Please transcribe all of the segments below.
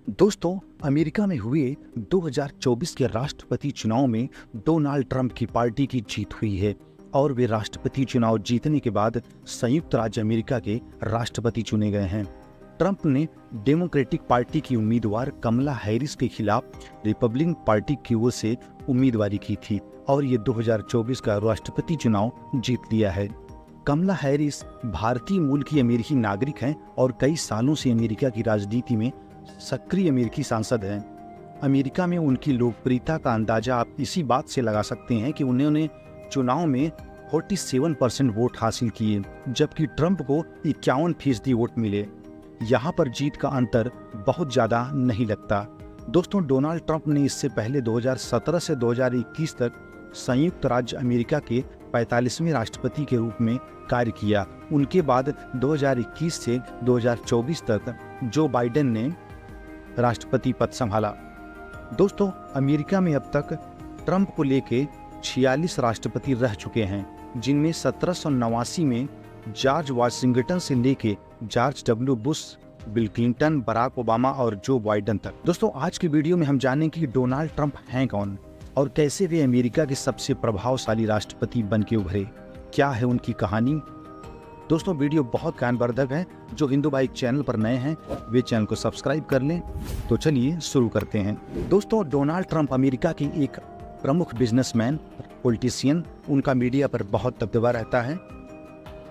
दोस्तों, अमेरिका में हुए 2024 के राष्ट्रपति चुनाव में डोनाल्ड ट्रंप की पार्टी की जीत हुई है और वे राष्ट्रपति चुनाव जीतने के बाद संयुक्त राज्य अमेरिका के राष्ट्रपति चुने गए हैं। ट्रंप ने डेमोक्रेटिक पार्टी की उम्मीदवार कमला हैरिस के खिलाफ रिपब्लिकन पार्टी की ओर से उम्मीदवारी की थी और ये 2024 का राष्ट्रपति चुनाव जीत लिया है। कमला हैरिस भारतीय मूल की अमेरिकी नागरिक हैं और कई सालों से अमेरिका की राजनीति में सक्रिय अमेरिकी सांसद हैं। अमेरिका में उनकी लोकप्रियता का अंदाजा आप इसी बात से लगा सकते हैं कि उन्होंने चुनाव में 47% वोट हासिल किए, जबकि ट्रंप को 51% वोट मिले। यहाँ पर जीत का अंतर बहुत ज़्यादा नहीं लगता। दोस्तों, डोनाल्ड ट्रंप ने इससे पहले 2017 से 2021 तक संयुक्त राज्य अमेरिका के 45वें राष्ट्रपति के रूप में कार्य किया। उनके बाद 2021 से 2024 तक जो बाइडेन ने राष्ट्रपति पद संभाला। दोस्तों, अमेरिका में अब तक ट्रंप को लेके 46 राष्ट्रपति रह चुके हैं, जिनमें 1789 में जॉर्ज वाशिंगटन से लेके George W Bush, Bill Clinton, Barack Obama और जो बाइडेन तक। दोस्तों, आज की वीडियो में हम जानेंगे कि डोनाल्ड ट्रंप हैं कौन और कैसे वे अमेरिका के सबसे प्रभावशाली राष्ट्रपति बन के उभरे। क्या है उनकी कहानी। दोस्तों, वीडियो बहुत ज्ञानवर्धक है। जो हिंदू भाई चैनल पर नए हैं वे चैनल को सब्सक्राइब कर लें। तो चलिए शुरू करते हैं। दोस्तों, डोनाल्ड ट्रंप अमेरिका के एक प्रमुख बिजनेसमैन, पॉलिटिशियन, उनका मीडिया पर बहुत दबदबा रहता है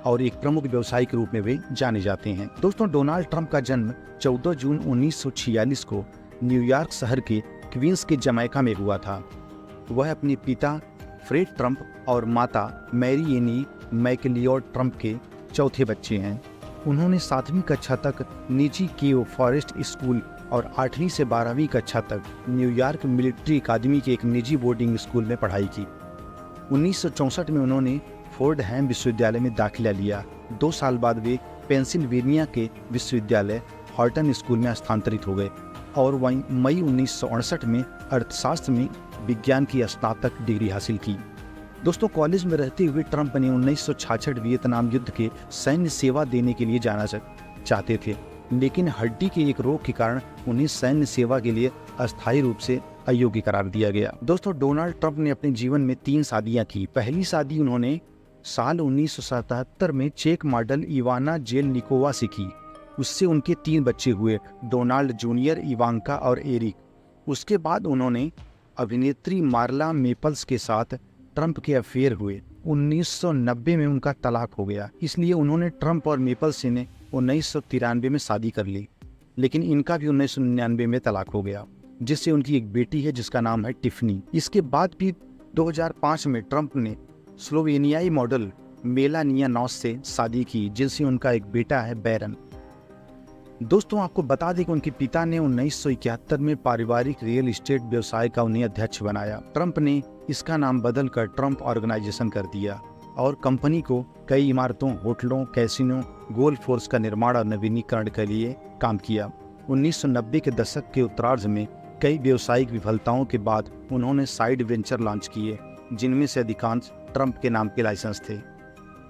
और एक प्रमुख व्यवसायी के रूप में वे जाने जाते हैं। दोस्तों, डोनाल्ड ट्रंप का जन्म 14 जून 1946 को न्यूयॉर्क शहर के क्वींस के जमैका में हुआ था। वह अपने पिता फ्रेड ट्रंप और माता मैरी एनी मैकलियोड ट्रंप के चौथे बच्चे हैं। उन्होंने 7वीं कक्षा तक निजी केव फॉरेस्ट स्कूल और 8वीं से 12वीं कक्षा तक न्यूयॉर्क मिलिट्री अकादमी के एक निजी बोर्डिंग स्कूल में पढ़ाई की। 1964 में उन्होंने फोर्डहैम विश्वविद्यालय में दाखिला लिया। 2 साल बाद वे पेंसिल्वेनिया के विश्वविद्यालय हॉर्टन स्कूल में स्थानांतरित हो गए और वहीं मई 1968 में अर्थशास्त्र में विज्ञान की स्नातक डिग्री हासिल की। दोस्तों, कॉलेज में रहते हुए ट्रंप ने 1966 वियतनाम युद्ध के सैन्य सेवा देने के लिए जाना चाहते थे, लेकिन हड्डी के एक रोग के कारण उन्हें सैन्य सेवा के लिए अस्थायी रूप से अयोग्य करार दिया गया। दोस्तों, डोनाल्ड ट्रंप ने अपने जीवन में 3 शादियां की। पहली शादी उन्होंने साल 1977 में चेक मॉडल इवाना जेलनिकोवा से की। उससे उनके 3 बच्चे हुए, डोनाल्ड जूनियर, इवांका और एरिक। उसके बाद उन्होंने अभिनेत्री मार्ला मेपल्स के साथ ट्रंप के अफेयर हुए। 1990 में उनका तलाक हो गया, इसलिए उन्होंने ट्रंप और मेपल्स ने 1993 में शादी कर ली, लेकिन इनका भी 1999 में तलाक हो गया, जिससे उनकी एक बेटी है जिसका नाम है टिफनी। इसके बाद भी 2005 में ट्रंप ने स्लोवेनियाई मॉडल मेलानिया नॉस से शादी की, जिनसे उनका एक बेटा है बैरन। दोस्तों, आपको बता दें कि उनके पिता ने 1971 में पारिवारिक रियल एस्टेट व्यवसाय का उन्हें अध्यक्ष बनाया। ट्रंप ने इसका नाम बदलकर ट्रंप ऑर्गेनाइजेशन कर दिया और कंपनी को कई इमारतों, होटलों, कैसीनो, गोल्फ कोर्स का निर्माण और नवीनीकरण के लिए काम किया। 1990 के दशक के उत्तरार्ध में कई व्यावसायिक विफलताओं के बाद उन्होंने साइड वेंचर लॉन्च किए, जिनमें से अधिकांश ट्रंप के नाम के लाइसेंस थे।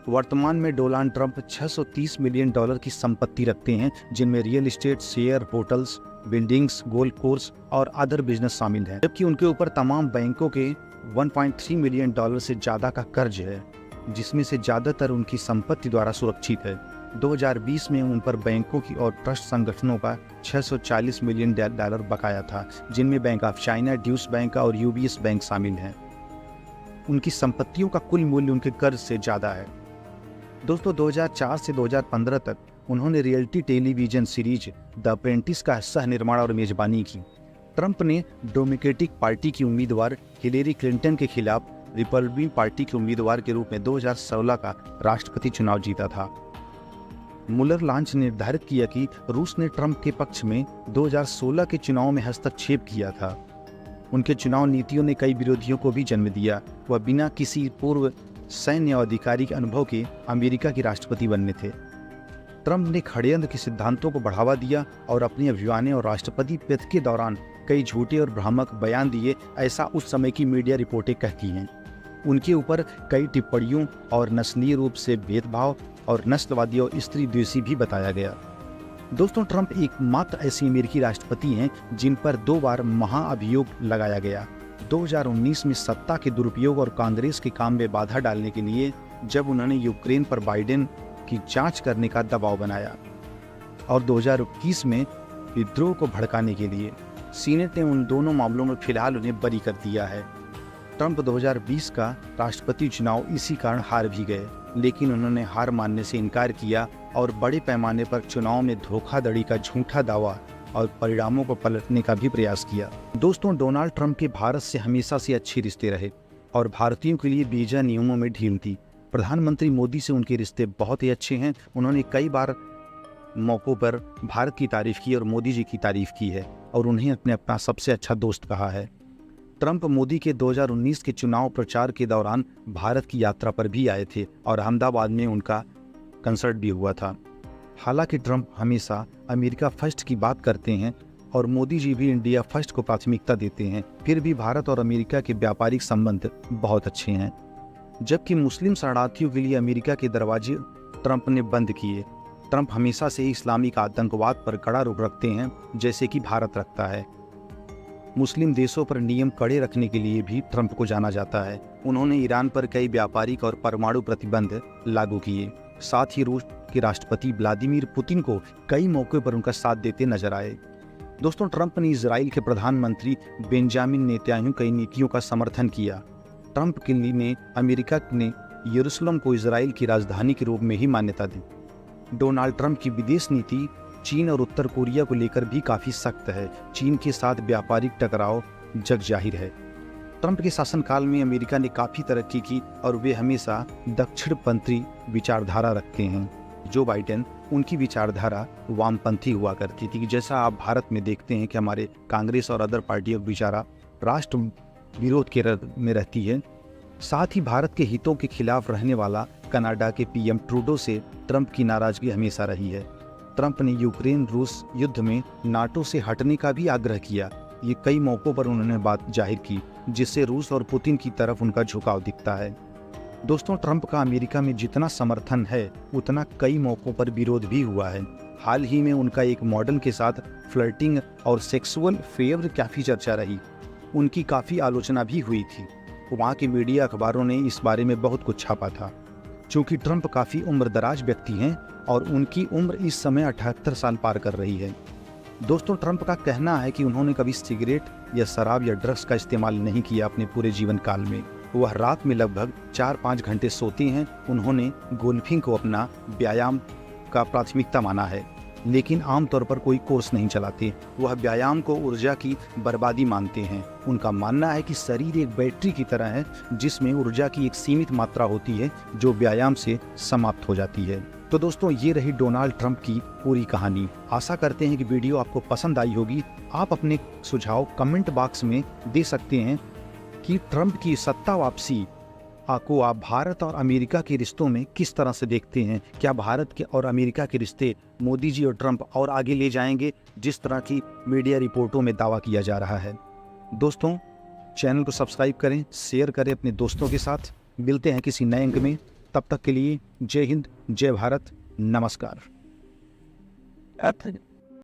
वर्तमान में डोनाल्ड ट्रंप $630 मिलियन की संपत्ति रखते हैं, जिनमें real estate, share, hotels, buildings, golf course और अदर बिजनेस शामिल हैं, जबकि उनके ऊपर तमाम बैंकों के $1.3 मिलियन से ज़्यादा का कर्ज है, जिसमें से ज़्यादातर उनकी संपत्ति द्वारा सुरक्षित है। 2020 में उन पर बैंकों की और ट्रस्ट संगठनों का $640 मिलियन बकाया था, जिनमें बैंक ऑफ चाइना, ड्यूस बैंक और यूबीएस बैंक शामिल हैं। उनकी संपत्तियों का कुल मूल्य उनके कर्ज से ज़्यादा है। दोस्तों, 2004 से 2015 तक उन्होंने reality television series the apprentice का सह निर्माण और मेजबानी की। ट्रंप ने डेमोक्रेटिक पार्टी की उम्मीदवार हिलेरी क्लिंटन के खिलाफ रिपब्लिकन पार्टी के उम्मीदवार के रूप में 2016 का राष्ट्रपति चुनाव जीता था। मुलर लॉन्च ने निर्धारित किया कि रूस ने ट्रंप के पक्ष में 2016 के चुनाव में हस्तक्षेप किया था। उनके चुनाव नीतियों ने कई विरोधियों को भी जन्म दिया। वह बिना किसी पूर्व सैन्य अधिकारी के अनुभव के अमेरिका के राष्ट्रपति बनने थे। ट्रंप ने षड्यंत्र के सिद्धांतों को बढ़ावा दिया और अपने अभियान और राष्ट्रपति पद के दौरान कई झूठे और भ्रामक बयान दिए, ऐसा उस समय की मीडिया रिपोर्टें कहती हैं। उनके ऊपर कई टिप्पणियों और नस्लीय रूप से भेदभाव और नस्लवादी और स्त्री द्वेषी भी बताया गया। दोस्तों, ट्रंप एकमात्र ऐसे अमेरिकी राष्ट्रपति हैं जिन पर 2 बार महाअभियोग लगाया गया। 2019 में सत्ता के दुरुपयोग और कांग्रेस के काम में बाधा डालने के लिए, जब उन्होंने यूक्रेन पर बाइडेन की जांच करने का दबाव बनाया, और 2021 में विद्रोह को भड़काने के लिए। सीनेट ने उन दोनों मामलों में फिलहाल उन्हें बरी कर दिया है। ट्रंप 2020 का राष्ट्रपति चुनाव इसी कारण हार भी गए, लेकिन उन्होंने हार मानने से इनकार किया और बड़े पैमाने पर चुनाव में धोखाधड़ी का झूठा दावा और परिणामों को पलटने का भी प्रयास किया। दोस्तों, डोनाल्ड ट्रंप के भारत से हमेशा से अच्छे रिश्ते रहे और भारतीयों के लिए वीजा नियमों में ढील थी। प्रधानमंत्री मोदी से उनके रिश्ते बहुत ही अच्छे हैं। उन्होंने कई बार मौक़ों पर भारत की तारीफ की और मोदी जी की तारीफ की है और उन्हें अपना सबसे अच्छा दोस्त कहा है। ट्रंप मोदी के 2019 के चुनाव प्रचार के दौरान भारत की यात्रा पर भी आए थे और अहमदाबाद में उनका कंसर्ट भी हुआ था। हालांकि ट्रंप हमेशा अमेरिका फर्स्ट की बात करते हैं और मोदी जी भी इंडिया फर्स्ट को प्राथमिकता देते हैं, फिर भी भारत और अमेरिका के व्यापारिक संबंध बहुत अच्छे हैं। जबकि मुस्लिम शरणार्थियों के लिए अमेरिका के दरवाजे ट्रंप ने बंद किए। ट्रंप हमेशा से ही इस्लामिक आतंकवाद पर कड़ा रुख रखते हैं, जैसे कि भारत रखता है। मुस्लिम देशों पर नियम कड़े रखने के लिए भी ट्रंप को जाना जाता है। उन्होंने ईरान पर कई व्यापारिक और परमाणु प्रतिबंध लागू किए। साथ ही रूस के राष्ट्रपति व्लादिमीर पुतिन को कई मौक़ों पर उनका साथ देते नजर आए। दोस्तों, ट्रंप ने इजराइल के प्रधानमंत्री बेंजामिन नेतन्याहू की नीतियों का समर्थन किया। ट्रंप के लिए अमेरिका ने यरूशलेम को इजराइल की राजधानी के रूप में ही मान्यता दी। डोनाल्ड ट्रंप की विदेश नीति चीन और उत्तर कोरिया को लेकर भी काफ़ी सख्त है। चीन के साथ व्यापारिक टकराव जग जाहिर है। ट्रंप के शासनकाल में अमेरिका ने काफ़ी तरक्की की और वे हमेशा दक्षिणपंथी विचारधारा रखते हैं। जो बाइडेन, उनकी विचारधारा वामपंथी हुआ करती थी। जैसा आप भारत में देखते हैं कि हमारे कांग्रेस और अदर पार्टियों की विचारा राष्ट्र विरोध के में रहती है। साथ ही भारत के हितों के खिलाफ रहने वाला कनाडा के पीएम ट्रूडो से ट्रंप की नाराजगी हमेशा रही है। ट्रंप ने यूक्रेन रूस युद्ध में नाटो से हटने का भी आग्रह किया। ये कई मौक़ों पर उन्होंने बात जाहिर की, जिससे रूस और पुतिन की तरफ उनका झुकाव दिखता है। दोस्तों, ट्रंप का अमेरिका में जितना समर्थन है, उतना कई मौक़ों पर विरोध भी हुआ है। हाल ही में उनका एक मॉडल के साथ फ्लर्टिंग और सेक्सुअल फेवर काफ़ी चर्चा रही। उनकी काफ़ी आलोचना भी हुई थी। वहाँ के मीडिया अखबारों ने इस बारे में बहुत कुछ छापा था। चूँकि ट्रंप काफ़ी उम्रदराज व्यक्ति हैं और उनकी उम्र इस समय 78 साल पार कर रही है। दोस्तों, ट्रंप का कहना है कि उन्होंने कभी सिगरेट या शराब या ड्रग्स का इस्तेमाल नहीं किया अपने पूरे जीवन काल में। वह रात में लगभग 4-5 घंटे सोते हैं। उन्होंने गोल्फिंग को अपना व्यायाम का प्राथमिकता माना है, लेकिन आमतौर पर कोई कोर्स नहीं चलाते। वह व्यायाम को ऊर्जा की बर्बादी मानते हैं। उनका मानना है कि शरीर एक बैटरी की तरह है, जिसमें ऊर्जा की एक सीमित मात्रा होती है जो व्यायाम से समाप्त हो जाती है। तो दोस्तों, ये रही डोनाल्ड ट्रंप की पूरी कहानी। आशा करते हैं कि वीडियो आपको पसंद आई होगी। आप अपने सुझाव कमेंट बॉक्स में दे सकते हैं कि ट्रंप की सत्ता वापसी को आप भारत और अमेरिका के रिश्तों में किस तरह से देखते हैं। क्या भारत के और अमेरिका के रिश्ते मोदी जी और ट्रंप और आगे ले जाएंगे, जिस तरह की मीडिया रिपोर्टों में दावा किया जा रहा है। दोस्तों, चैनल को सब्सक्राइब करें, शेयर करें अपने दोस्तों के साथ। मिलते हैं किसी नए अंक में। तब तक के लिए जय हिंद, जय भारत, नमस्कार।